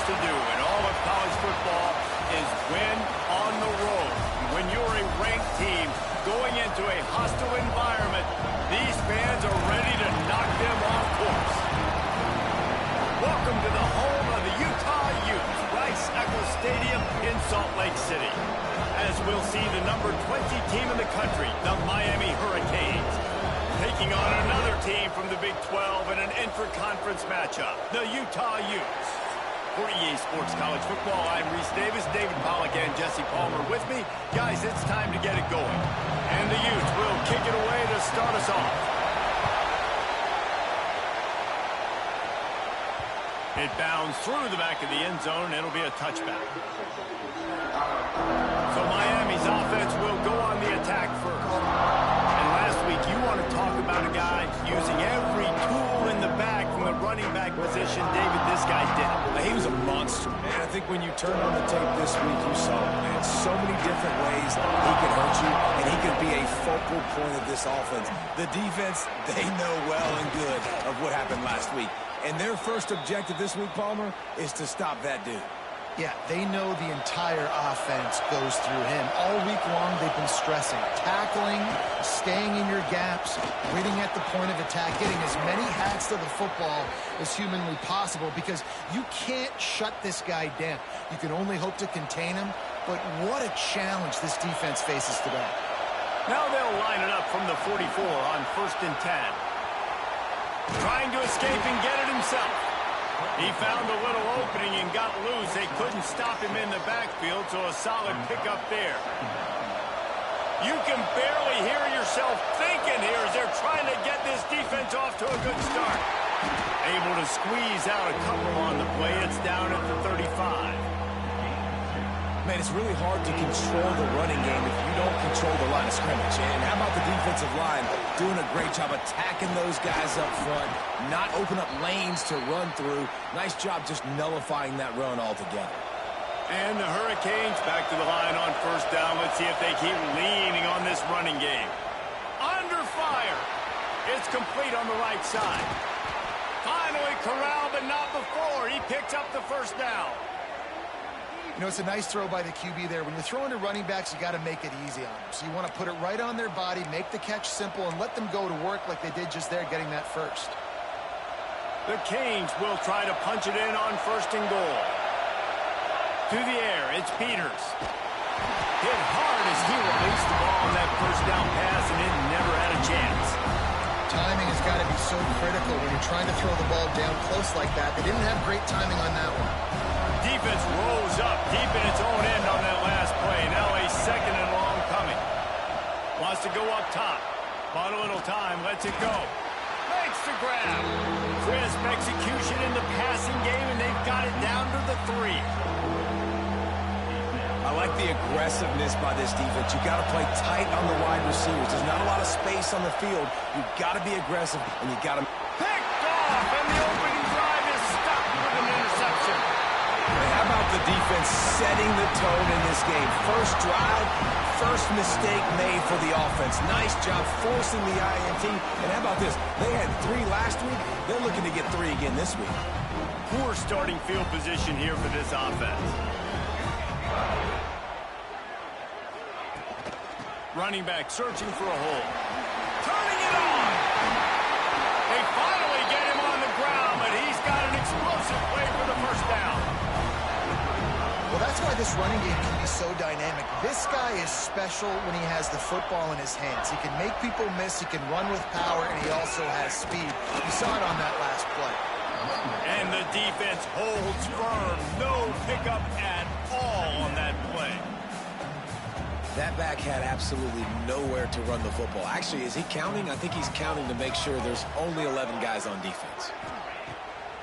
to do in all of college football is win on the road. When you're a ranked team going into a hostile environment, these fans are ready to knock them off course. Welcome to the home of the Utah Utes, Rice-Eccles Stadium in Salt Lake City. As we'll see the number 20 team in the country, the Miami Hurricanes, taking on another team from the Big 12 in an intra-conference matchup, the Utah Utes. For EA Sports College Football, I'm Reese Davis, David Pollack, and Jesse Palmer with me. Guys, it's time to get it going. And the Utes will kick it away to start us off. It bounds through the back of the end zone, and it'll be a touchback. So Miami's offense will go on the attack first. And last week, you want to talk about a guy using every tool in the bag from the running back position. David, this guy did. He was a monster, man. I think when you turn on the tape this week, you saw it, man. So many different ways he could hurt you, and he could be a focal point of this offense. The defense, they know well and good of what happened last week. And their first objective this week, Palmer, is to stop that dude. Yeah, they know the entire offense goes through him. All week long, they've been stressing. Tackling, staying in your gaps, waiting at the point of attack, getting as many hats to the football as humanly possible because you can't shut this guy down. You can only hope to contain him, but what a challenge this defense faces today. Now they'll line it up from the 44 on 1st and 10. Trying to escape and get it himself. He found a little opening and got loose. They couldn't stop him in the backfield, so a solid pickup there. You can barely hear yourself thinking here as they're trying to get this defense off to a good start. Able to squeeze out a couple on the play. It's down at the 35. Man, it's really hard to control the running game if you don't control the line of scrimmage. And how about the defensive line doing a great job attacking those guys up front, not open up lanes to run through. Nice job just nullifying that run altogether. And the Hurricanes back to the line on 1st down. Let's see if they keep leaning on this running game. Under fire. It's complete on the right side. Finally corralled, but not before. He picks up the 1st down. You know, it's a nice throw by the QB there. When you're throwing to running backs, you got to make it easy on them. So you want to put it right on their body, make the catch simple, and let them go to work like they did just there, getting that 1st. The Canes will try to punch it in on 1st and goal. To the air, it's Peters. Hit hard as he released the ball on that 1st down pass, and it never had a chance. Timing has got to be so critical when you're trying to throw the ball down close like that. They didn't have great timing on that one. Defense rose up deep in its own end on that last play. Now a 2nd and long coming. Wants to go up top. Bought a little time. Lets it go. Makes the grab. Crisp execution in the passing game, and they've got it down to the 3. I like the aggressiveness by this defense. You got to play tight on the wide receivers. There's not a lot of space on the field. You got to be aggressive, and you got to... Picked off, and the opening drive is stopped with an interception. How about the defense setting the tone in this game? First drive, first mistake made for the offense. Nice job forcing the INT. And how about this? They had 3 last week. They're looking to get 3 again this week. Poor starting field position here for this offense. Running back searching for a hole. Turning it on. They finally get him on the ground, but he's got an explosive play for the 1st down. Well, that's why this running game can be so dynamic. This guy is special when he has the football in his hands. He can make people miss, he can run with power, and he also has speed. You saw it on that last play. And the defense holds firm. No pickup at all on that play. That back had absolutely nowhere to run the football. Actually, is he counting? I think he's counting to make sure there's only 11 guys on defense.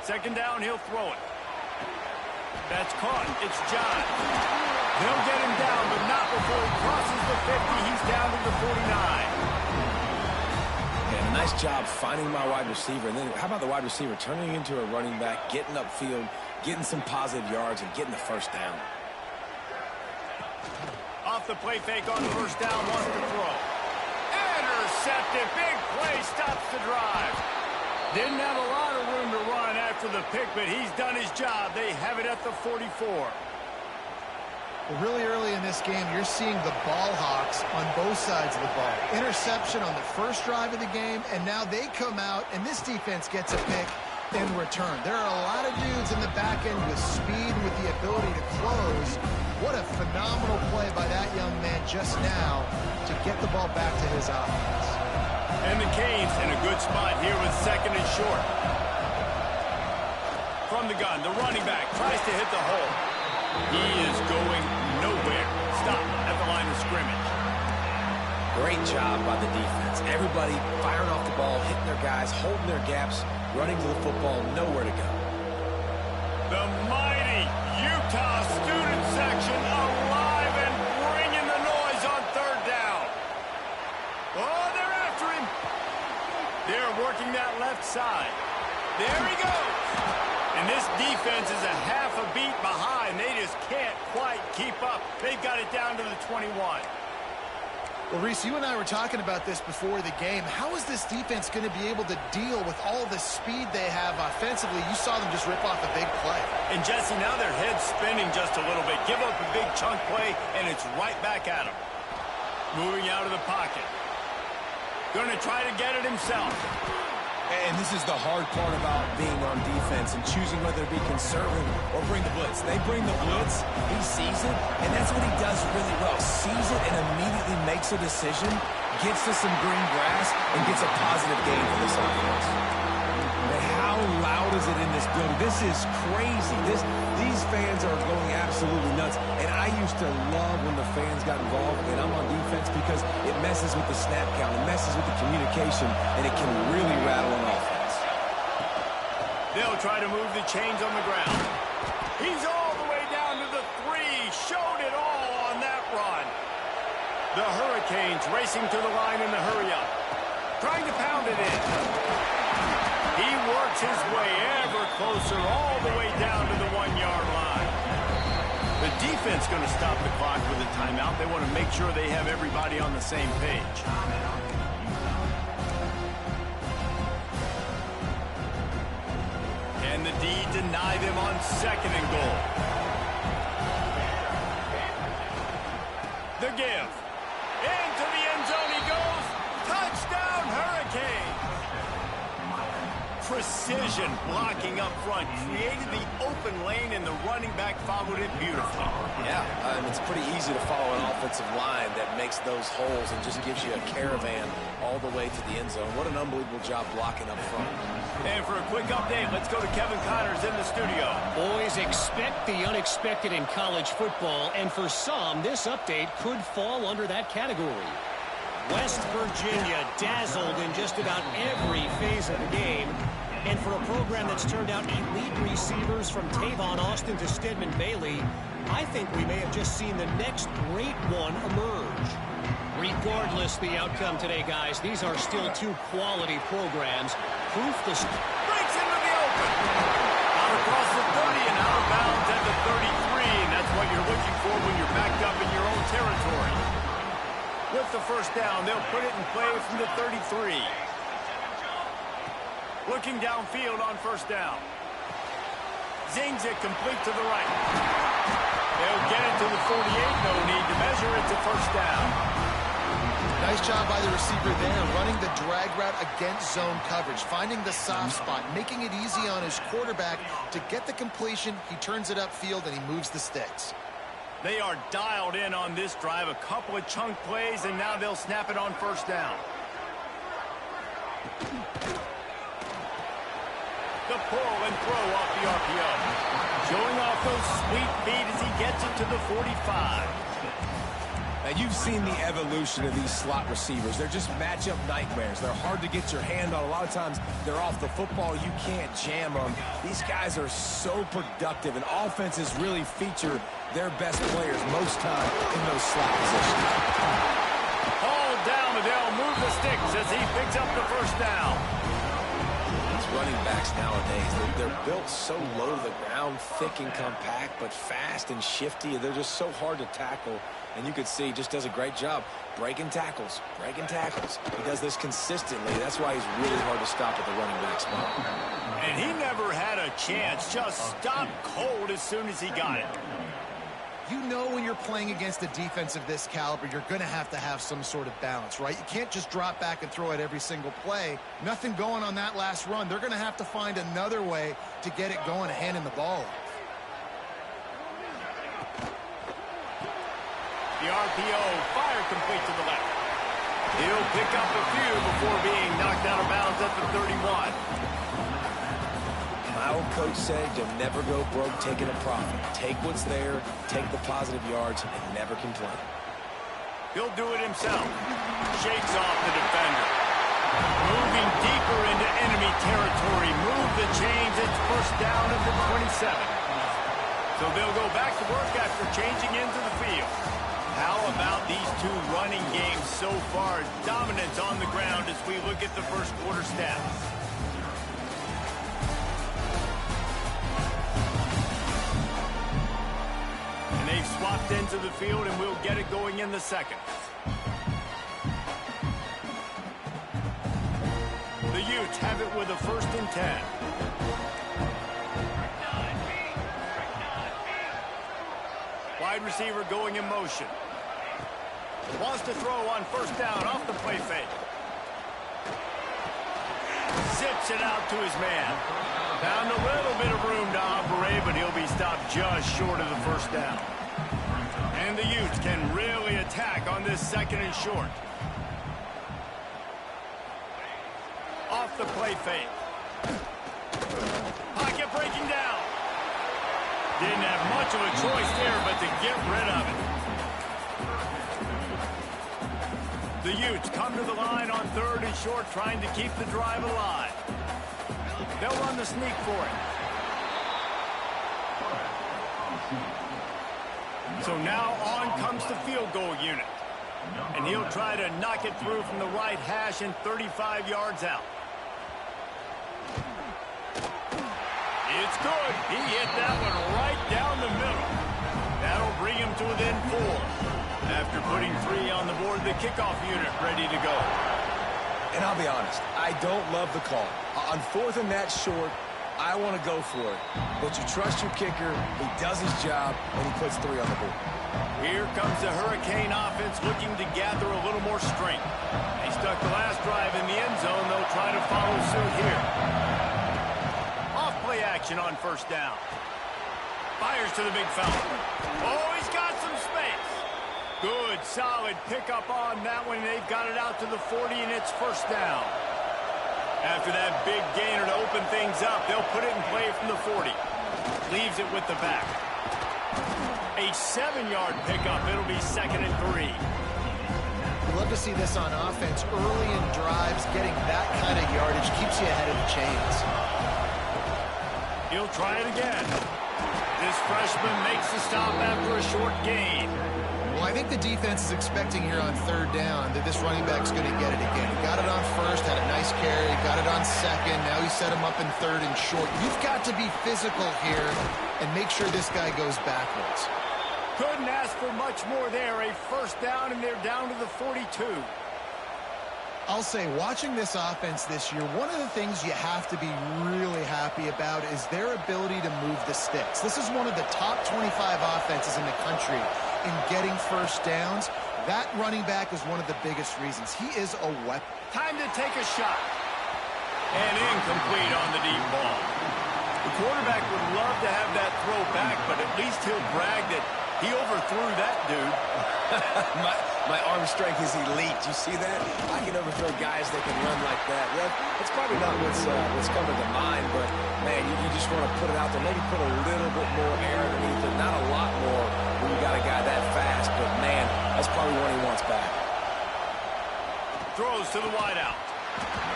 2nd down, he'll throw it. That's caught. It's John. They'll get him down, but not before he crosses the 50. He's down to the 49. And a nice job finding my wide receiver. And then how about the wide receiver turning into a running back, getting upfield, getting some positive yards, and getting the 1st down. Off the play fake on 1st down, wants to throw. Intercepted. Big play stops the drive. Didn't have a lot of room to run after the pick, but he's done his job. They have it at the 44. Well, really early in this game, you're seeing the ball hawks on both sides of the ball. Interception on the first drive of the game, and now they come out, and this defense gets a pick in return. There are a lot of dudes in the back end with speed, with the ability to close. What a phenomenal play by that young man just now to get the ball back to his offense. And the Canes in a good spot here with second and short. From the gun, the running back tries to hit the hole. He is going nowhere. Stop at the line of scrimmage. Great job by the defense. Everybody firing off the ball, hitting their guys, holding their gaps, running to the football, nowhere to go. The mighty Utah student section alive and bringing the noise on third down. Oh, they're after him. They're working that left side. There he goes. And this defense is a half a beat behind. They just can't quite keep up. They've got it down to the 21. Well, Reese, you and I were talking about this before the game. How is this defense going to be able to deal with all the speed they have offensively? You saw them just rip off a big play. And, Jesse, now their head's spinning just a little bit. Give up a big chunk play, and it's right back at them. Moving out of the pocket. Going to try to get it himself. And this is the hard part about being on defense and choosing whether to be conservative or bring the blitz. They bring the blitz, he sees it, and that's what he does really well. Sees it and immediately makes a decision, gets to some green grass, and gets a positive gain for this offense. But how loud is it in this building? This is crazy. These fans are going absolutely nuts. And I used to love when the fans got involved, and I'm on defense because it messes with the snap count, it messes with the communication, and it can really rattle an offense. They'll try to move the chains on the ground. He's all the way down to the 3. Showed it all on that run. The Hurricanes racing to the line in the hurry-up. Trying to pound it in. He works his way ever closer all the way down to the 1-yard line. The defense going to stop the clock with a timeout. They want to make sure they have everybody on the same page. And the D deny them on second and goal. The give. Into the end zone he goes. Touchdown, Hurricane. Precision blocking up front. Created the open lane, and the running back followed it beautifully. Yeah, it's pretty easy to follow an offensive line that makes those holes and just gives you a caravan all the way to the end zone. What an unbelievable job blocking up front. And for a quick update, let's go to Kevin Connors in the studio. Boys, expect the unexpected in college football, and for some, this update could fall under that category. West Virginia dazzled in just about every phase of the game. And for a program that's turned out elite receivers from Tavon Austin to Stedman Bailey, I think we may have just seen the next great one emerge. Regardless the outcome today, guys, these are still two quality programs. Proof the... Breaks into the open. Out across the 30 and out of bounds at the 33. And that's what you're looking for when you're backed up in your own territory. With the first down, they'll put it in play from the 33. Looking downfield on first down. Zings it complete to the right. They'll get it to the 48. No need to measure. It's a first down. Nice job by the receiver there, running the drag route against zone coverage, finding the soft spot, making it easy on his quarterback to get the completion. He turns it upfield, and he moves the sticks. They are dialed in on this drive. A couple of chunk plays, and now they'll snap it on first down. The pull and throw off the RPO. Showing off those sweet feet as he gets it to the 45. Now, you've seen the evolution of these slot receivers. They're just matchup nightmares. They're hard to get your hand on. A lot of times, they're off the football. You can't jam them. These guys are so productive, and offenses really feature their best players most time in those slot positions. Hauled down, and they'll move the sticks as he picks up the first down. running backs nowadays. They're built so low to the ground, thick and compact, but fast and shifty. They're just so hard to tackle. And you can see he just does a great job breaking tackles, breaking tackles. He does this consistently. That's why he's really hard to stop at the running back spot. And he never had a chance. Just stopped cold as soon as he got it. You know when you're playing against a defense of this caliber, you're going to have some sort of balance, right? You can't just drop back and throw it every single play. Nothing going on that last run. They're going to have to find another way to get it going, handing the ball off. The RPO, fire complete to the left. He'll pick up a few before being knocked out of bounds at the 31. My old coach said you'll never go broke taking a profit. Take what's there, take the positive yards, and never complain. He'll do it himself. Shakes off the defender. Moving deeper into enemy territory. Move the chains. It's first down at the 27. So they'll go back to work after changing into the field. How about these two running games so far? Dominance on the ground as we look at the first quarter stats. And they've swapped into the field, and we'll get it going in the second. The Utes have it with a 1st and 10. Wide receiver going in motion. Wants to throw on 1st down off the play fake. Zips it out to his man. Found a little bit of room to operate, but he'll be stopped just short of the 1st down. And the Utes can really attack on this 2nd and short. Off the play fake. Pocket breaking down. Didn't have much of a choice there, but to get rid of it. The Utes come to the line on 3rd and short, trying to keep the drive alive. They'll run the sneak for it. So now on comes the field goal unit. And he'll try to knock it through from the right hash and 35 yards out. It's good. He hit that one right down the middle. That'll bring him to within 4. After putting 3 on the board, the kickoff unit ready to go. And I'll be honest, I don't love the call. On 4th and that short, I want to go for it. But you trust your kicker, he does his job, and he puts 3 on the board. Here comes the Hurricane offense looking to gather a little more strength. They stuck the last drive in the end zone. They'll try to follow suit here. Off play action on 1st down. Fires to the big fella. Oh, he's got some space. Good, solid pickup on that one. They've got it out to the 40, and it's 1st down. After that big gainer to open things up, they'll put it in play from the 40. Leaves it with the back. A 7-yard pickup. It'll be 2nd and 3. We love to see this on offense. Early in drives, getting that kind of yardage keeps you ahead of the chains. He'll try it again. This freshman makes the stop after a short gain. Well, I think the defense is expecting here on 3rd down that this running back's going to get it again. He got it on 1st, had a nice carry, got it on 2nd. Now he set him up in 3rd and short. You've got to be physical here and make sure this guy goes backwards. Couldn't ask for much more there. A 1st down, and they're down to the 42. I'll say, watching this offense this year, one of the things you have to be really happy about is their ability to move the sticks. This is one of the top 25 offenses in the country in getting 1st downs. That running back is one of the biggest reasons. He is a weapon. Time to take a shot. And incomplete on the deep ball. The quarterback would love to have that throw back, but at least he'll brag that he overthrew that dude. my arm strength is elite. You see that? I can overthrow guys that can run like that. Well, that's probably not what's coming to mind, but, man, you just want to put it out there. Maybe put a little bit more air underneath it. Not a lot more when you got a guy that fast, but, man, that's probably what he wants back. Throws to the wideout.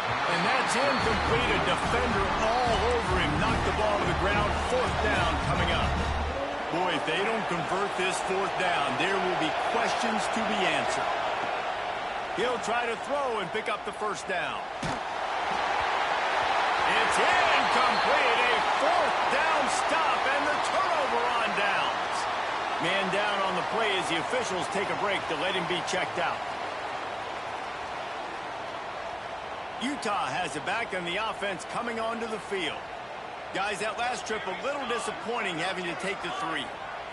And that's incomplete. A defender all over him. Knocked the ball to the ground. 4th down coming up. Boy, if they don't convert this 4th down, there will be questions to be answered. He'll try to throw and pick up the 1st down. It's Incomplete. A fourth down stop and the turnover on downs. Man down on the play as the officials take a break to let him be checked out. Utah has it back on the offense coming onto the field. Guys, that last trip a little disappointing having to take the 3.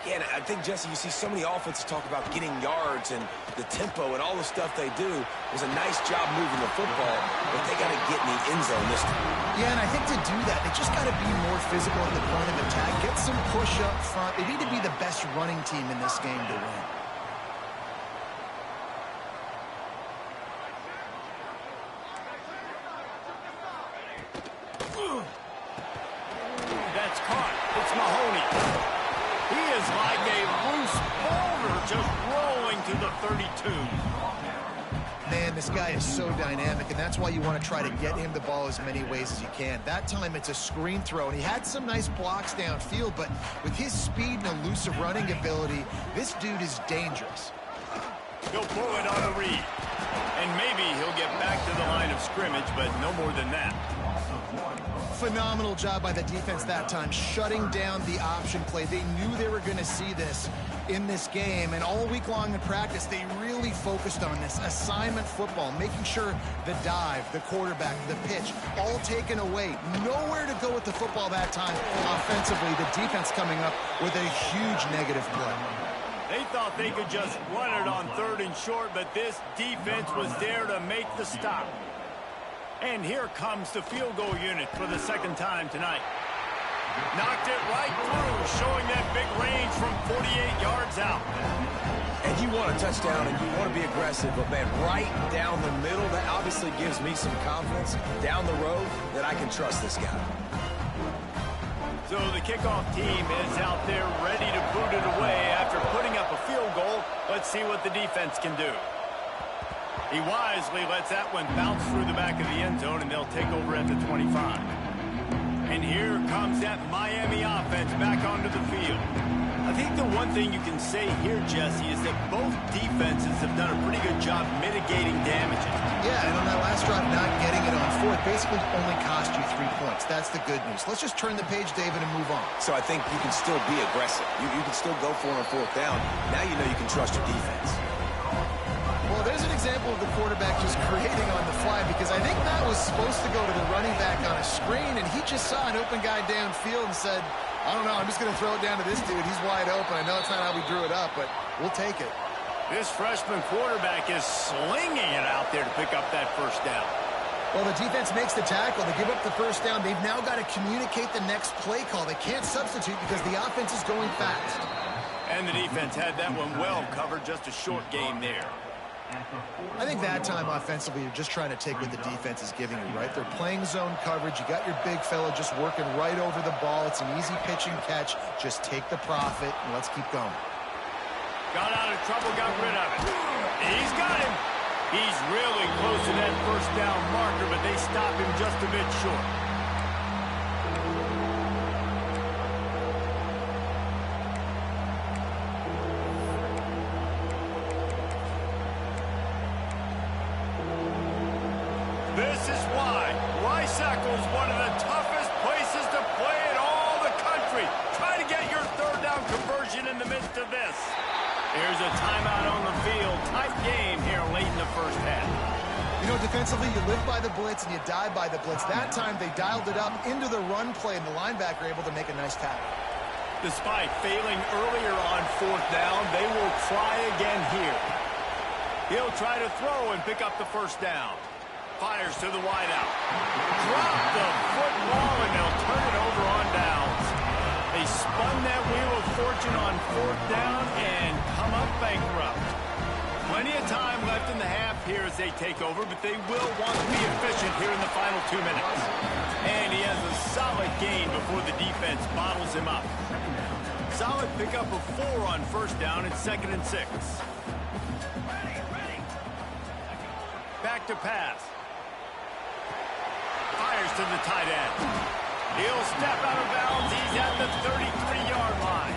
Yeah, and I think, Jesse, you see so many offenses talk about getting yards and the tempo and all the stuff they do. It was a nice job moving the football, but they got to get in the end zone this time. Yeah, and I think to do that, they just got to be more physical at the point of attack, get some push up front. They need to be the best running team in this game to win. That's caught. It's Mahoney. He is like a loose boulder just rolling to the 32. Man, this guy is so dynamic, and that's why you want to try to get him the ball as many ways as you can. That time it's a screen throw, and he had some nice blocks downfield, but with his speed and elusive running ability, this dude is dangerous. He'll pull it on a read. And maybe he'll get back to the line of scrimmage, but no more than that. Phenomenal job by the defense that time, shutting down the option play. They knew they were going to see this in this game, and all week long in practice, they really focused on this assignment football, making sure the dive, the quarterback, the pitch, all taken away. Nowhere to go with the football that time offensively. The defense coming up with a huge negative play. They thought they could just run it on 3rd and short, but this defense was there to make the stop. And here comes the field goal unit for the second time tonight. Knocked it right through, showing that big range from 48 yards out. And you want a touchdown and you want to be aggressive, but man, right down the middle, that obviously gives me some confidence down the road that I can trust this guy. So the kickoff team is out there ready to boot it away after putting up a field goal. Let's see what the defense can do. He wisely lets that one bounce through the back of the end zone, and they'll take over at the 25. And here comes that Miami offense back onto the field. I think the one thing you can say here, Jesse, is that both defenses have done a pretty good job mitigating damages. Yeah, and on that last drive, not getting it on 4th basically only cost you 3 points. That's the good news. Let's just turn the page, David, and move on. So I think you can still be aggressive. You can still go for it on 4th down. Now you know you can trust your defense. Well, there's an example of the quarterback just creating on the fly, because I think that was supposed to go to the running back on a screen, and he just saw an open guy downfield and said, I don't know, I'm just going to throw it down to this dude. He's wide open. I know it's not how we drew it up, but we'll take it. This freshman quarterback is slinging it out there to pick up that first down. Well, the defense makes the tackle. They give up the first down. They've now got to communicate the next play call. They can't substitute because the offense is going fast. And the defense had that one well covered, just a short game there. I think that time offensively, you're just trying to take what the defense is giving you, right? They're playing zone coverage. You got your big fella just working right over the ball. It's an easy pitch and catch. Just take the profit, and let's keep going. Got out of trouble, got rid of it. He's got him. He's really close to that first down marker, but they stop him just a bit short. This is why Rice-Eccles is one of the toughest places to play in all the country. Try to get your 3rd down conversion in the midst of this. Here's a timeout on the field. Tight game here late in the first half. You know, defensively, you live by the blitz and you die by the blitz. That time, they dialed it up into the run play, and the linebacker able to make a nice tackle. Despite failing earlier on 4th down, they will try again here. He'll try to throw and pick up the first down. Fires to the wideout. Drop the football, and they'll turn it over on downs. They spun that wheel of fortune on 4th down and come up bankrupt. Plenty of time left in the half here as they take over, but they will want to be efficient here in the final 2 minutes. And he has a solid gain before the defense bottles him up. Solid pickup of 4 on 1st down and 2nd and 6. Back to pass. Fires to the tight end. He'll step out of bounds. He's at the 33-yard line.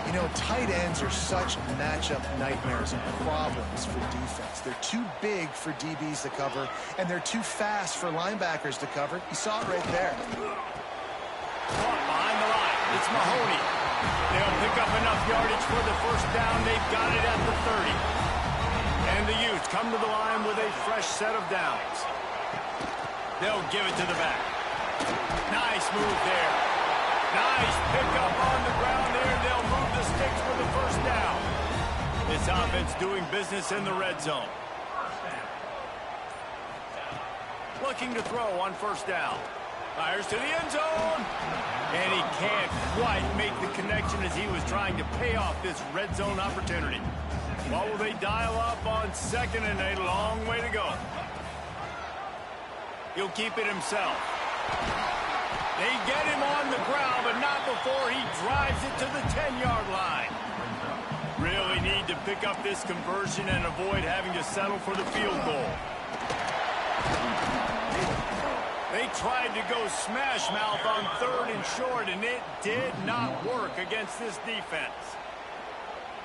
You know, know, tight ends are such matchup nightmares and problems for defense. They're too big for DBs to cover, and they're too fast for linebackers to cover. You saw it right there. Caught behind the line. It's Mahoney. They'll pick up enough yardage for the first down. They've got it at the 30. And the Utes come to the line with a fresh set of downs. They'll give it to the back. Nice move there. Nice pickup on the ground there. They'll move the sticks for the first down. This offense doing business in the red zone. Looking to throw on first down. Fires to the end zone. And he can't quite make the connection as he was trying to pay off this red zone opportunity. What will they dial up on second and a long way to go? He'll keep it himself. They get him on the ground, but not before he drives it to the 10-yard line. Really need to pick up this conversion and avoid having to settle for the field goal. They tried to go smash mouth on third and short, and it did not work against this defense.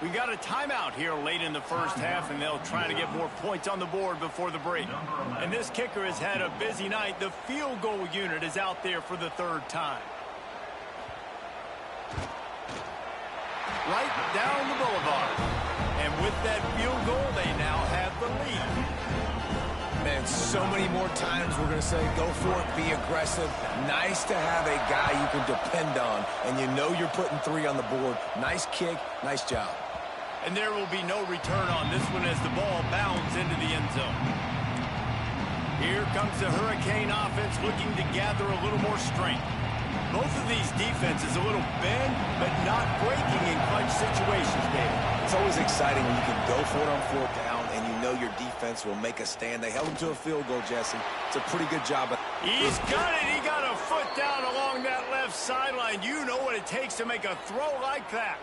We got a timeout here late in the first half, and they'll try to get more points on the board before the break. And this kicker has had a busy night. The field goal unit is out there for the third time. Right down the boulevard. And with that field goal, they now have the lead. Man, so many more times we're going to say, go for it, be aggressive. Nice to have a guy you can depend on, and you know you're putting 3 on the board. Nice kick, nice job. And there will be no return on this one as the ball bounds into the end zone. Here comes the Hurricane offense looking to gather a little more strength. Both of these defenses a little bend, but not breaking in clutch situations, David. It's always exciting when you can go for it on fourth down and you know your defense will make a stand. They held him to a field goal, Jesse. It's a pretty good job. He's got it. He got a foot down along that left sideline. You know what it takes to make a throw like that.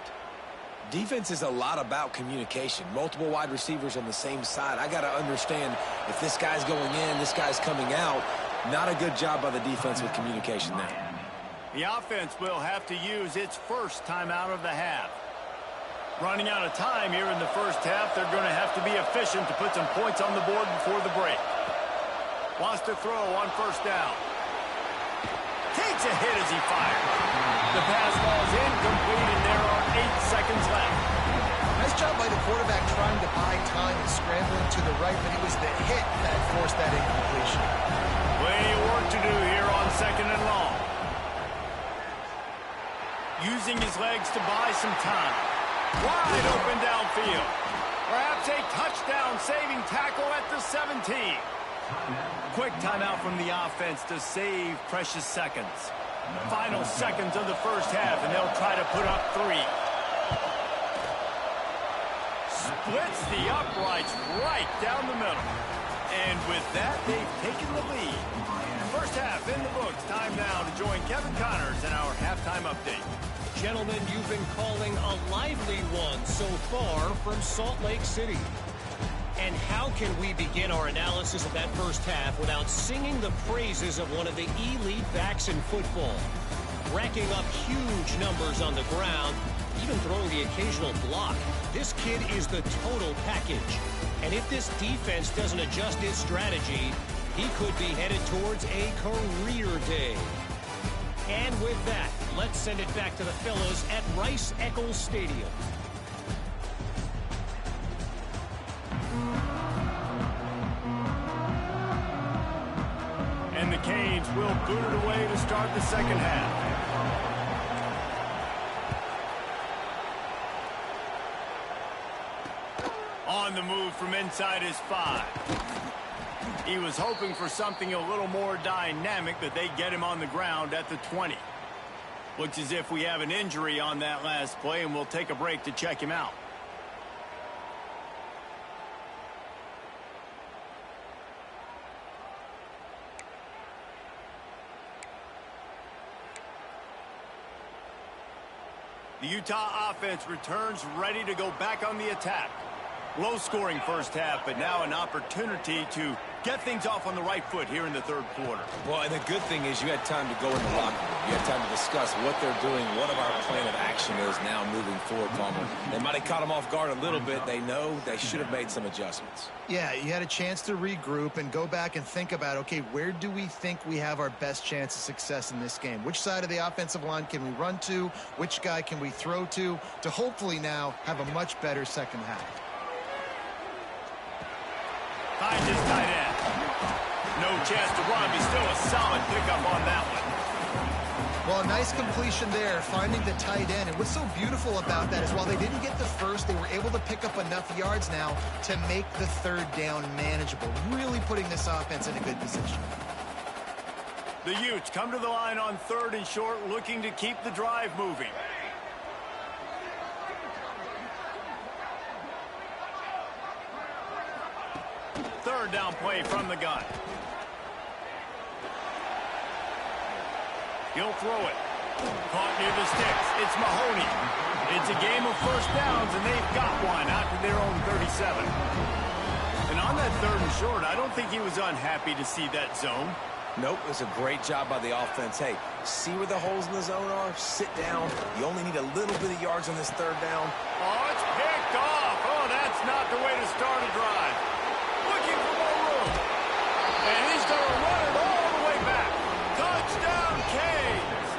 Defense is a lot about communication. Multiple wide receivers on the same side. I got to understand if this guy's going in, this guy's coming out. Not a good job by the defense with communication there. The offense will have to use its first timeout of the half. Running out of time here in the first half, they're going to have to be efficient to put some points on the board before the break. Wants to throw on first down. Takes a hit as he fires. The pass falls incomplete, and there are 8 seconds left. Nice job by the quarterback trying to buy time and scrambling to the right, but it was the hit that forced that incompletion. Plenty of work to do here on second and long. Using his legs to buy some time. Wide open downfield. Perhaps a touchdown-saving tackle at the 17. Quick timeout from the offense to save precious seconds. Final seconds of the first half, and they'll try to put up 3. Splits the uprights right down the middle. And with that, they've taken the lead. First half in the books. Time now to join Kevin Connors in our halftime update. Gentlemen, you've been calling a lively one so far from Salt Lake City. And how can we begin our analysis of that first half without singing the praises of one of the elite backs in football? Racking up huge numbers on the ground, even throwing the occasional block. This kid is the total package. And if this defense doesn't adjust its strategy, he could be headed towards a career day. And with that, let's send it back to the fellows at Rice-Eccles Stadium. And the Canes will boot it away to start the second half. On the move from inside his 5. He was hoping for something a little more dynamic, but they get him on the ground at the 20. Looks as if we have an injury on that last play, and we'll take a break to check him out. The Utah offense returns ready to go back on the attack. Low-scoring first half, but now an opportunity to get things off on the right foot here in the third quarter. Well, and the good thing is you had time to go in the locker room. You had time to discuss what they're doing, what our plan of action is now moving forward, Palmer. They might have caught them off guard a little bit. They know they should have made some adjustments. Yeah, you had a chance to regroup and go back and think about, okay, where do we think we have our best chance of success in this game? Which side of the offensive line can we run to? Which guy can we throw to hopefully now have a much better second half? Finds his tight end. No chance to run. He's still a solid pickup on that one. Well, a nice completion there, finding the tight end. And what's so beautiful about that is while they didn't get the first, they were able to pick up enough yards now to make the third down manageable, really putting this offense in a good position. The Utes come to the line on 3rd and short, looking to keep the drive moving. Third down play from the gun. He'll throw it. Caught near the sticks. It's Mahoney. It's a game of first downs, and they've got one out to their own 37. And on that 3rd and short, I don't think he was unhappy to see that zone. Nope, it was a great job by the offense. Hey, see where the holes in the zone are? Sit down. You only need a little bit of yards on this 3rd down. Oh, it's picked off. Oh, that's not the way to start a drive. Looking for more room. And he's going to run it all the way back. Touchdown, Canes.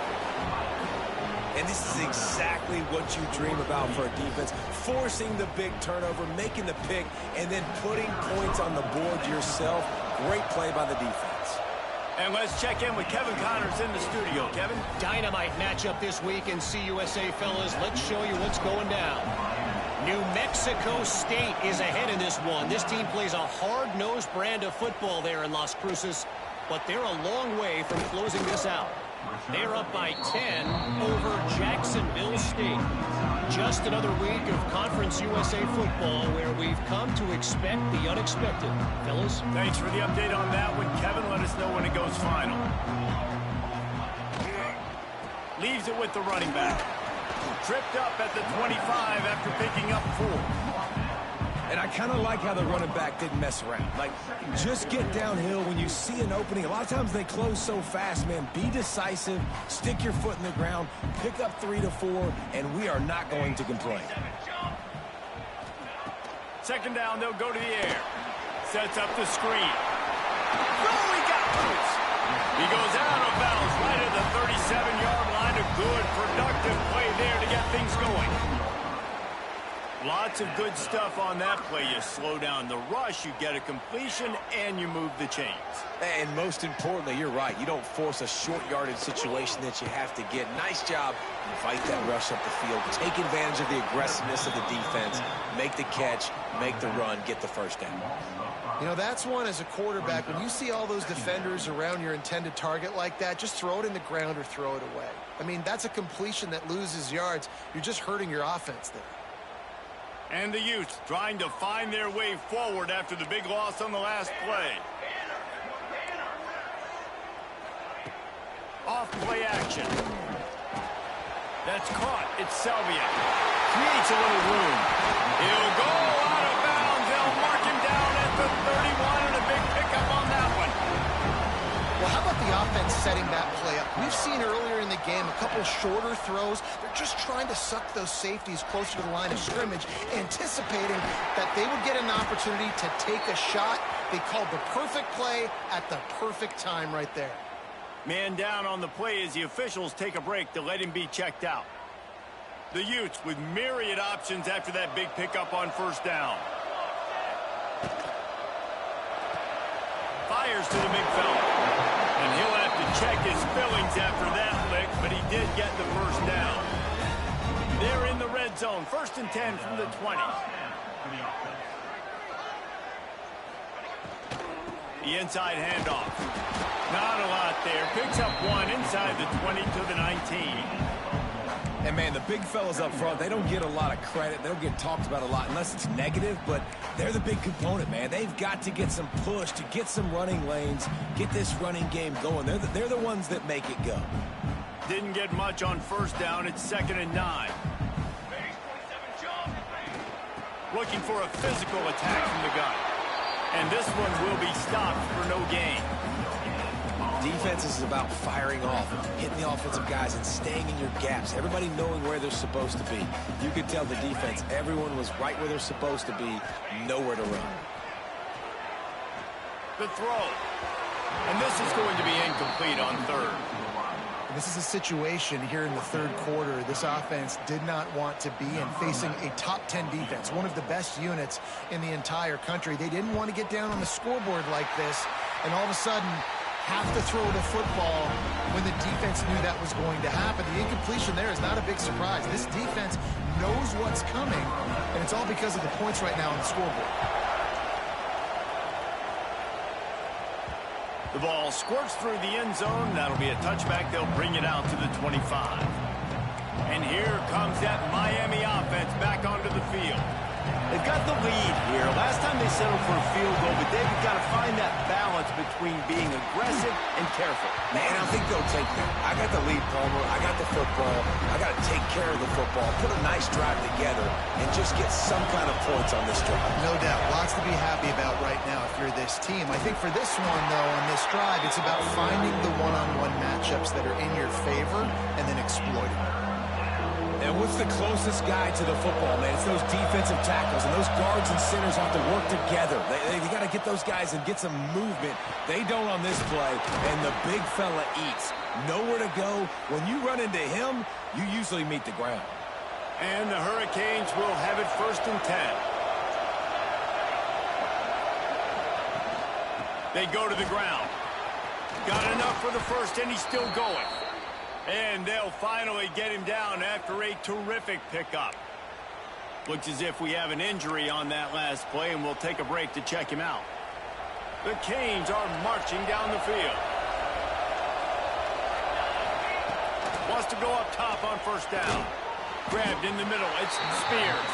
And this is exactly what you dream about for a defense. Forcing the big turnover, making the pick, and then putting points on the board yourself. Great play by the defense. And let's check in with Kevin Connors in the studio. Kevin? Dynamite matchup this week in CUSA, fellas. Let's show you what's going down. New Mexico State is ahead in this one. This team plays a hard-nosed brand of football there in Las Cruces, but they're a long way from closing this out. They're up by 10 over Jacksonville State. Just another week of Conference USA football where we've come to expect the unexpected. Fellas? Thanks for the update on that one, Kevin. Let us know when it goes final. Leaves it with the running back. Tripped up at the 25 after picking up 4. And I kind of like how the running back didn't mess around. Like, just get downhill when you see an opening. A lot of times they close so fast, man. Be decisive, stick your foot in the ground, pick up 3 to 4, and we are not going to complain. Second down, they'll go to the air. Sets up the screen. Oh, he got loose. He goes out of bounds right at the 37-yard line. A good, productive play there to get things going. Lots of good stuff on that play. You slow down the rush, you get a completion, and you move the chains. And most importantly, you're right. You don't force a short yardage situation that you have to get. Nice job. Fight that rush up the field. Take advantage of the aggressiveness of the defense. Make the catch, make the run, get the first down. You know, that's one as a quarterback. When you see all those defenders around your intended target like that, just throw it in the ground or throw it away. I mean, that's a completion that loses yards. You're just hurting your offense there. And the Utes trying to find their way forward after the big loss on the last play. Off play action. That's caught. It's Selvia. Creates a little room. He'll go out of bounds. They'll mark him down at the 31 and a big pickup on that one. Well, how about the offense setting that play up? We've seen earlier in the game a couple shorter throws. They're just trying to suck those safeties closer to the line of scrimmage, anticipating that they would get an opportunity to take a shot. They called the perfect play at the perfect time right there. Man down on the play as the officials take a break to let him be checked out. The Utes with myriad options after that big pickup on first down. Fires to the big fella. And he'll have to check his fillings after that lick, but he did get the first down. They're in the red zone. 1st and 10 from the 20. The inside handoff. Not a lot there. Picks up one inside the 20 to the 19. And, man, the big fellas up front, they don't get a lot of credit. They don't get talked about a lot unless it's negative, but they're the big component, man. They've got to get some push, to get some running lanes, get this running game going. They're the ones that make it go. Didn't get much on first down. It's 2nd and 9. Looking for a physical attack from the gun. And this one will be stopped for no gain. Defense is about firing off, hitting the offensive guys, and staying in your gaps. Everybody knowing where they're supposed to be. You could tell the defense, everyone was right where they're supposed to be, nowhere to run. The throw. And this is going to be incomplete on third. This is a situation here in the third quarter this offense did not want to be in, facing a top 10 defense, one of the best units in the entire country. They didn't want to get down on the scoreboard like this, and all of a sudden have to throw the football when the defense knew that was going to happen. The incompletion there is not a big surprise. This defense knows what's coming, and it's all because of the points right now on the scoreboard. The ball squirts through the end zone. That'll be a touchback. They'll bring it out to the 25. And here comes that Miami offense back onto the field. They've got the lead here. Last time they settled for a field goal, but they've got to find that balance between being aggressive and careful. Man, I think they'll take that. I got the lead, Palmer. I got the football. I got to take care of the football, put a nice drive together, and just get some kind of points on this drive. No doubt. Lots to be happy about right now if you're this team. I think for this one, though, on this drive, it's about finding the one-on-one matchups that are in your favor and then exploiting them. And what's the closest guy to the football, man? It's those defensive tackles, and those guards and centers have to work together. They got to get those guys and get some movement. They don't on this play, and the big fella eats. Nowhere to go. When you run into him, you usually meet the ground. And the Hurricanes will have it 1st and 10. They go to the ground. Got enough for the first, and he's still going. And they'll finally get him down after a terrific pickup. Looks as if we have an injury on that last play, and we'll take a break to check him out. The Canes are marching down the field. Wants to go up top on 1st down. Grabbed in the middle. It's Spears.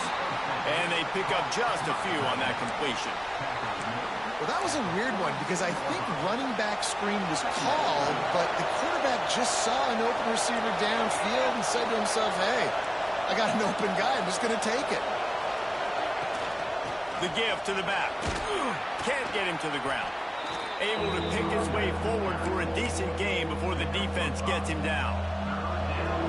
And they pick up just a few on that completion. Well, that was a weird one because I think running back screen was called, but the quarterback just saw an open receiver downfield and said to himself, hey, I got an open guy. I'm just going to take it. The give to the back. Can't get him to the ground. Able to pick his way forward for a decent game before the defense gets him down.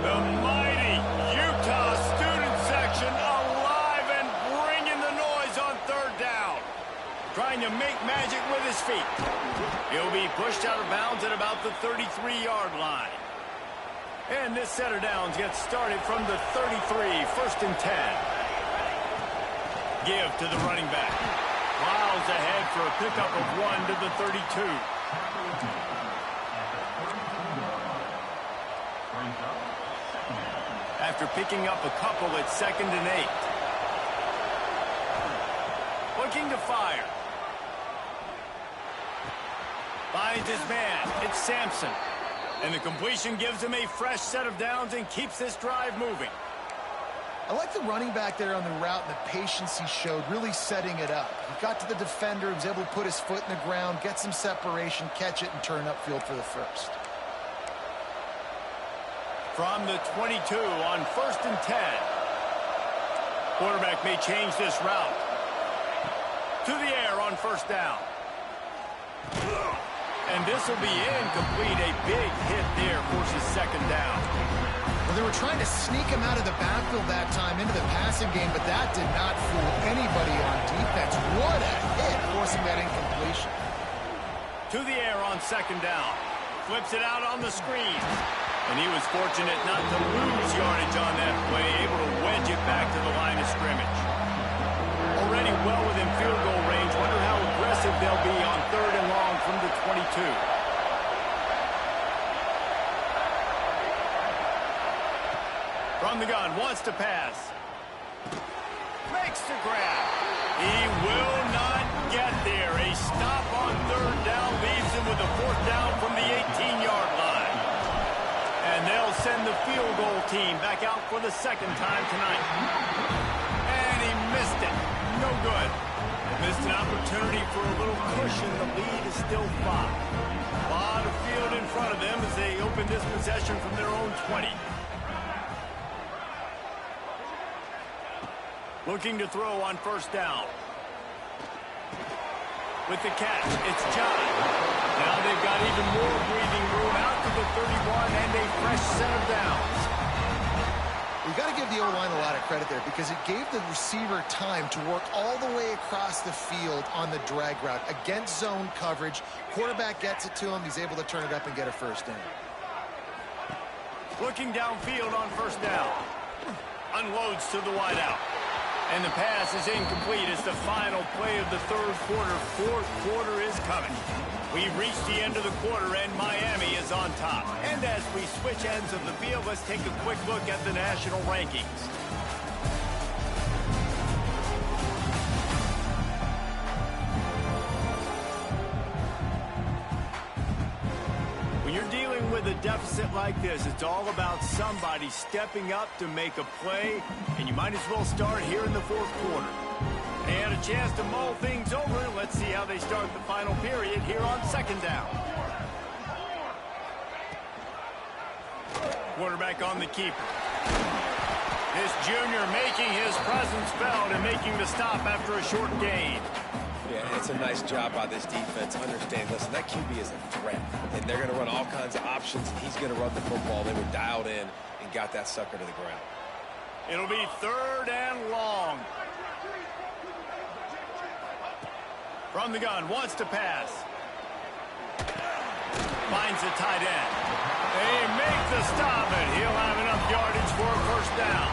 The mighty Utah student section alive and bringing the noise on 3rd down. Trying to make magic with his feet. He'll be pushed out of bounds at about the 33-yard line. And this set of downs gets started from the 33, 1st and 10. Give to the running back. Miles ahead for a pickup of 1 to the 32. After picking up a couple, it's 2nd and 8. Looking to fire. Finds his man. It's Sampson. And the completion gives him a fresh set of downs and keeps this drive moving. I like the running back there on the route and the patience he showed, really setting it up. He got to the defender, was able to put his foot in the ground, get some separation, catch it, and turn upfield for the first. From the 22 on 1st and 10. Quarterback may change this route. To the air on 1st down. And this will be incomplete. A big hit there forces 2nd down. Well, they were trying to sneak him out of the backfield that time into the passing game, but that did not fool anybody on defense. What a hit, forcing that incompletion. To the air on 2nd down. Flips it out on the screen. And he was fortunate not to lose yardage on that play, able to wedge it back to the line of scrimmage. Already well within field goal range. Wonder how aggressive they'll be on 3rd and long from the 22. From the gun, wants to pass. Makes the grab. He will not get there. A stop on 3rd down leaves him with a 4th down from the 18-yard line. And they'll send the field goal team back out for the 2nd time tonight. And he missed it. No good. Missed an opportunity for a little cushion. The lead is still 5. A lot of field in front of them as they open this possession from their own 20. Looking to throw on 1st down. With the catch, it's John. Now they've got even more breathing room out to the 31 and a fresh set of downs. We've got to give the O-line a lot of credit there because it gave the receiver time to work all the way across the field on the drag route. Against zone coverage, quarterback gets it to him. He's able to turn it up and get a first down. Looking downfield on first down. Unloads to the wideout. And the pass is incomplete as the final play of the third quarter. Fourth quarter is coming. We've reached the end of the quarter, and Miami is on top. And as we switch ends of the field, let's take a quick look at the national rankings. When you're dealing with a deficit like this, it's all about somebody stepping up to make a play, and you might as well start here in the fourth quarter. They had a chance to mull things over. Let's see how they start the final period here on second down. Quarterback on the keeper. This junior making his presence felt and making the stop after a short gain. Yeah, it's a nice job by this defense. Understand, listen, that QB is a threat, and they're going to run all kinds of options. He's going to run the football. They were dialed in and got that sucker to the ground. It'll be third and long. From the gun, wants to pass. Finds the tight end. They make the stop, and he'll have enough yardage for a first down.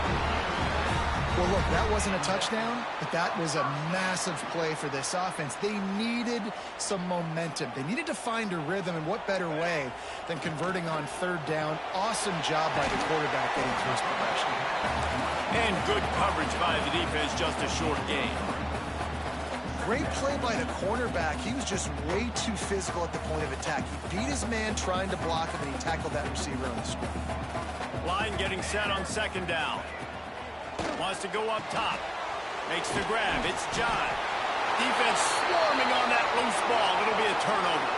Well, look, that wasn't a touchdown, but that was a massive play for this offense. They needed some momentum. They needed to find a rhythm, and what better way than converting on third down. Awesome job by the quarterback getting to his progression. And good coverage by the defense, just a short gain. Great play by the cornerback. He was just way too physical at the point of attack. He beat his man trying to block him, and he tackled that receiver on the screen. Line getting set on second down. Wants to go up top. Makes the grab. It's John. Defense swarming on that loose ball. It'll be a turnover.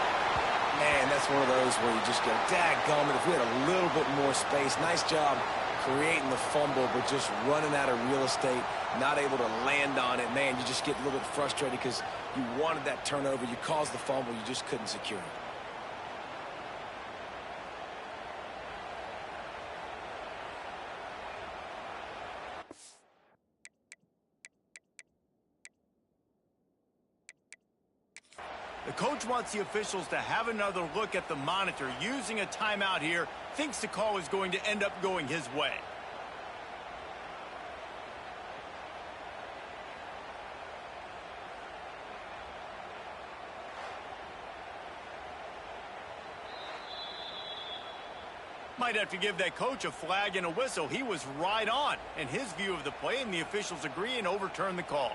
Man, that's one of those where you just go, dadgummit, if we had a little bit more space. Nice job creating the fumble, but just running out of real estate, not able to land on it. Man, you just get a little bit frustrated because you wanted that turnover. You caused the fumble. You just couldn't secure it. The coach wants the officials to have another look at the monitor. Using a timeout here, thinks the call is going to end up going his way. Might have to give that coach a flag and a whistle. He was right on in his view of the play, and the officials agree and overturn the call.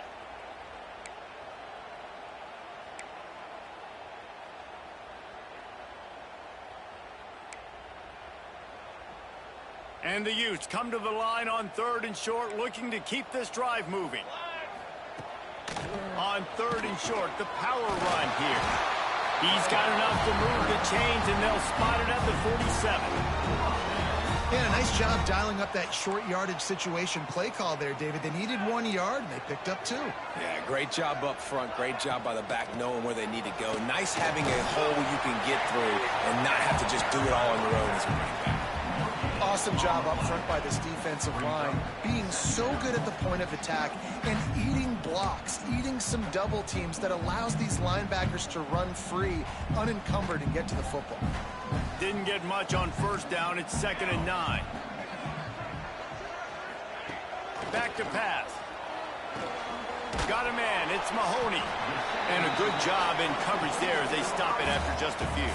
And the Utes come to the line on third and short, looking to keep this drive moving. On third and short, the power run here. He's got enough to move the chains, and they'll spot it at the 47. Yeah, nice job dialing up that short yardage situation play call there, David. They needed 1 yard, and they picked up 2. Yeah, great job up front. Great job by the back knowing where they need to go. Nice having a hole you can get through and not have to just do it all on your own as a running back. Awesome job up front by this defensive line, being so good at the point of attack and eating blocks, eating some double teams that allows these linebackers to run free, unencumbered, and get to the football. Didn't get much on first down. It's 2nd and 9. Back to pass. Got a man. It's Mahoney. And a good job in coverage there as they stop it after just a few.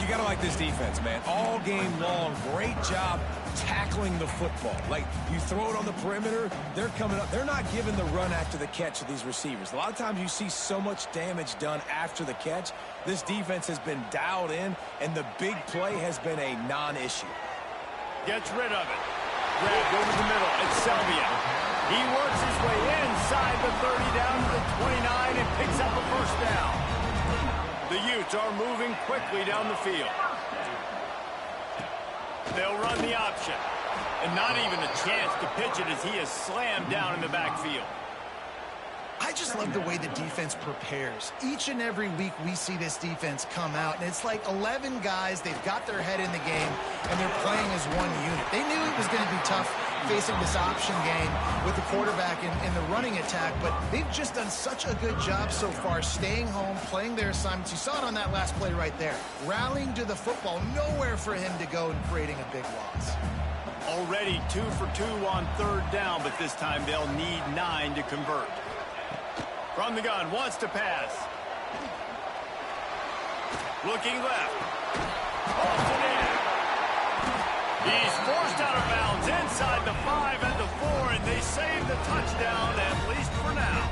You got to like this defense, man. All game long, great job tackling the football. Like, you throw it on the perimeter, they're coming up. They're not giving the run after the catch to these receivers. A lot of times you see so much damage done after the catch. This defense has been dialed in, and the big play has been a non-issue. Gets rid of it. Grabbed over the middle. It's Selvia. He works his way inside the 30 down to the 29 and picks up a first down. The Utes are moving quickly down the field. They'll run the option. And not even a chance to pitch it as he is slammed down in the backfield. I I just love the way the defense prepares. Each and every week we see this defense come out, and it's like 11 guys, they've got their head in the game, and they're playing as one unit. They knew it was going to be tough facing this option game with the quarterback in the running attack, but they've just done such a good job so far staying home, playing their assignments. You saw it on that last play right there. Rallying to the football, nowhere for him to go and creating a big loss. Already 2 for 2 on 3rd down, but this time they'll need 9 to convert. From the gun, wants to pass. Looking left. Off it in. He's forced out of bounds inside the 5 and the 4, and they save the touchdown, at least for now.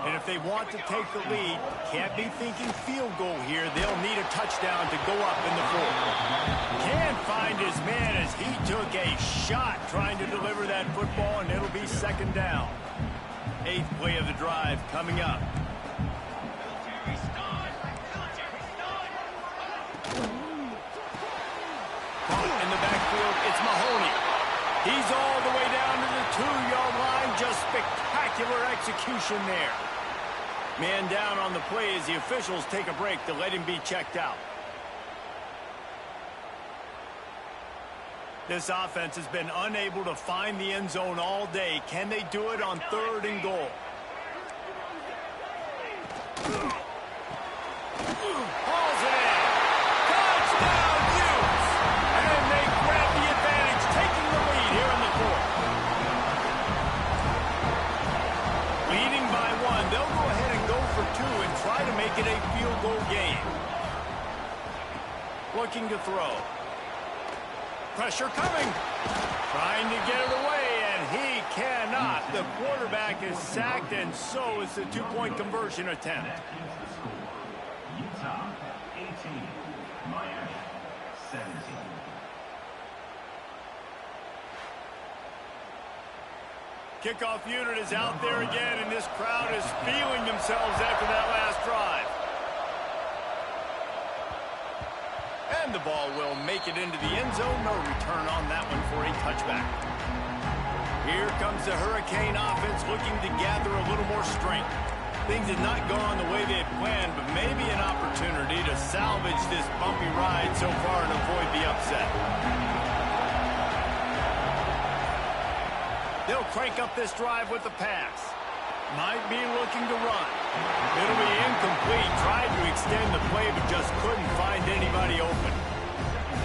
And if they want to take the lead, can't be thinking field goal here. They'll need a touchdown to go up in the 4th. Can't find his man as he took a shot trying to deliver that football, and it'll be 2nd down. 8th play of the drive coming up. In the backfield, it's Mahoney. He's all the way down to the 2-yard line. Just spectacular execution there. Man down on the play as the officials take a break to let him be checked out. This offense has been unable to find the end zone all day. Can they do it on 3rd and goal? Hauls it in. Touchdown, Hughes! And they grab the advantage, taking the lead here in the 4th. Leading by 1, they'll go ahead and go for 2 and try to make it a field goal game. Looking to throw. Pressure coming. Trying to get it away, and he cannot. The quarterback is sacked, and so is the 2-point conversion attempt. Utah 18, Miami 17. Kickoff unit is out there again, and this crowd is feeling themselves after that last drive. And the ball will make it into the end zone. No return on that one for a touchback. Here comes the Hurricane offense looking to gather a little more strength. Things have not gone the way they had planned, but maybe an opportunity to salvage this bumpy ride so far and avoid the upset. They'll crank up this drive with the pass. Might be looking to run. It'll be incomplete. Tried to extend the play, but just couldn't find anybody open.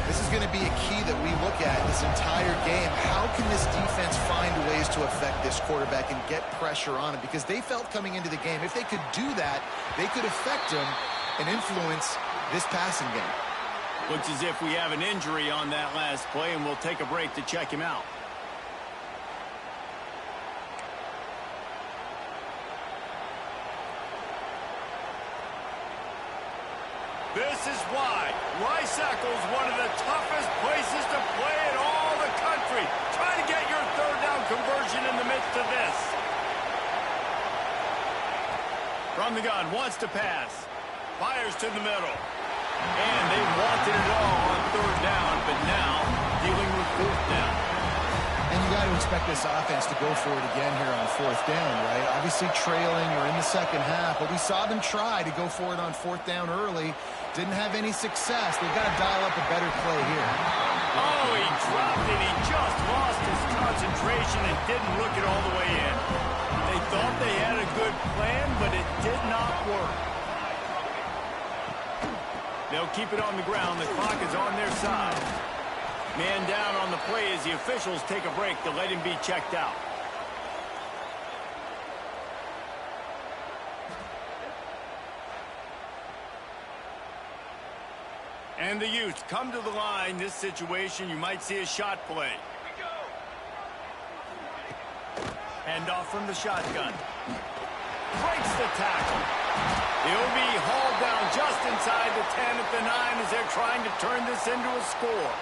This is going to be a key that we look at this entire game. How can this defense find ways to affect this quarterback and get pressure on him? Because they felt coming into the game, if they could do that, they could affect him and influence this passing game. Looks as if we have an injury on that last play, and we'll take a break to check him out. This is why Rice-Eccles, one of the toughest places to play in all the country. Try to get your 3rd down conversion in the midst of this. From the gun, wants to pass. Fires to the middle. And they wanted it all on 3rd down, but now dealing with 4th down. And you got to expect this offense to go for it again here on 4th down, right? Obviously trailing, we're in the 2nd half, but we saw them try to go for it on 4th down early. Didn't have any success. They've got to dial up a better play here. Oh, he dropped it. He just lost his concentration and didn't look it all the way in. They thought they had a good plan, but it did not work. They'll keep it on the ground. The clock is on their side. Man down on the play as the officials take a break to let him be checked out. And the Utes come to the line. This situation, you might see a shot play. Hand off from the shotgun. Breaks the tackle. He'll be hauled down just inside the 10 at the 9 as they're trying to turn this into a score.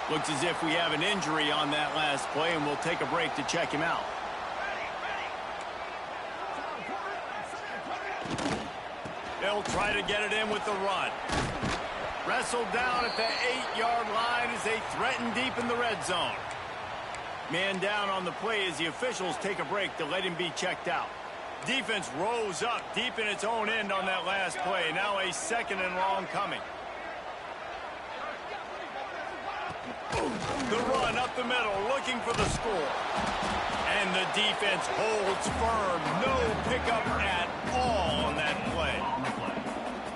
Looks as if we have an injury on that last play, and we'll take a break to check him out. They'll try to get it in with the run. Wrestled down at the 8-yard line as they threaten deep in the red zone. Man down on the play as the officials take a break to let him be checked out. Defense rose up deep in its own end on that last play. Now a 2nd and long coming. The run up the middle, looking for the score. And the defense holds firm. No pickup at all on that play.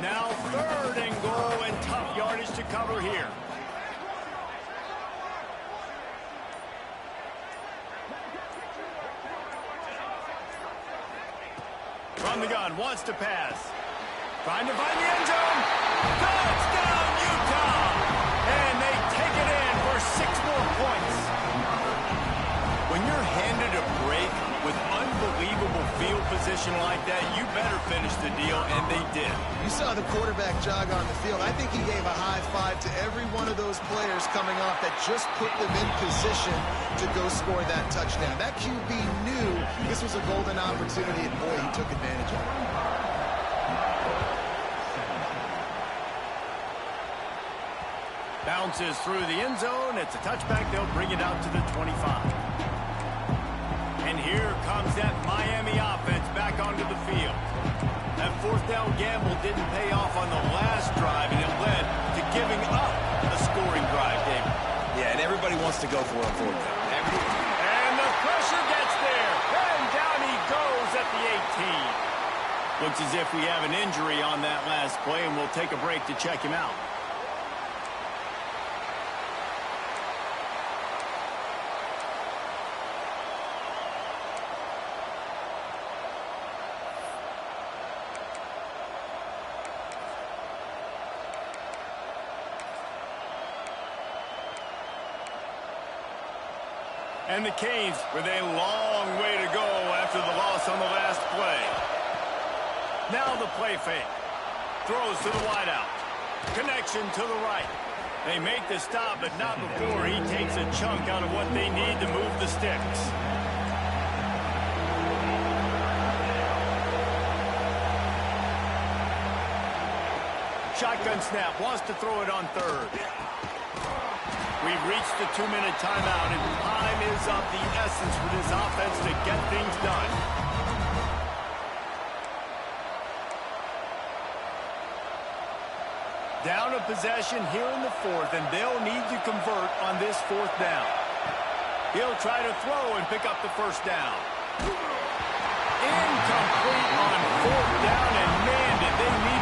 Now 3rd and goal and tough yardage to cover here. From the gun, wants to pass. Trying to find the end zone. Touchdown, Utah! And they take it in for 6 more points. When you're handed a break with unbelievable field position like that, you better finish the deal, and they did. You saw the quarterback jog on the field. I think he gave a high five to every one of those players coming off that just put them in position to go score that touchdown. That QB knew this was a golden opportunity, and boy, he took advantage of it. Bounces through the end zone. It's a touchback. They'll bring it out to the 25. And here comes that Miami offense back onto the field. That 4th down gamble didn't pay off on the last drive, and it led to giving up a scoring drive, David. Yeah, and everybody wants to go for a 4th down. And the pressure gets there. And down he goes at the 18. Looks as if we have an injury on that last play, and we'll take a break to check him out. And the Canes with a long way to go after the loss on the last play. Now the play fake. Throws to the wideout. Connection to the right. They make the stop, but not before he takes a chunk out of what they need to move the sticks. Shotgun snap. Wants to throw it on 3rd. We've reached the 2-minute timeout, and time is of the essence for this offense to get things done. Down a possession here in the 4th, and they'll need to convert on this 4th down. He'll try to throw and pick up the 1st down. Incomplete on 4th down, and man, did they need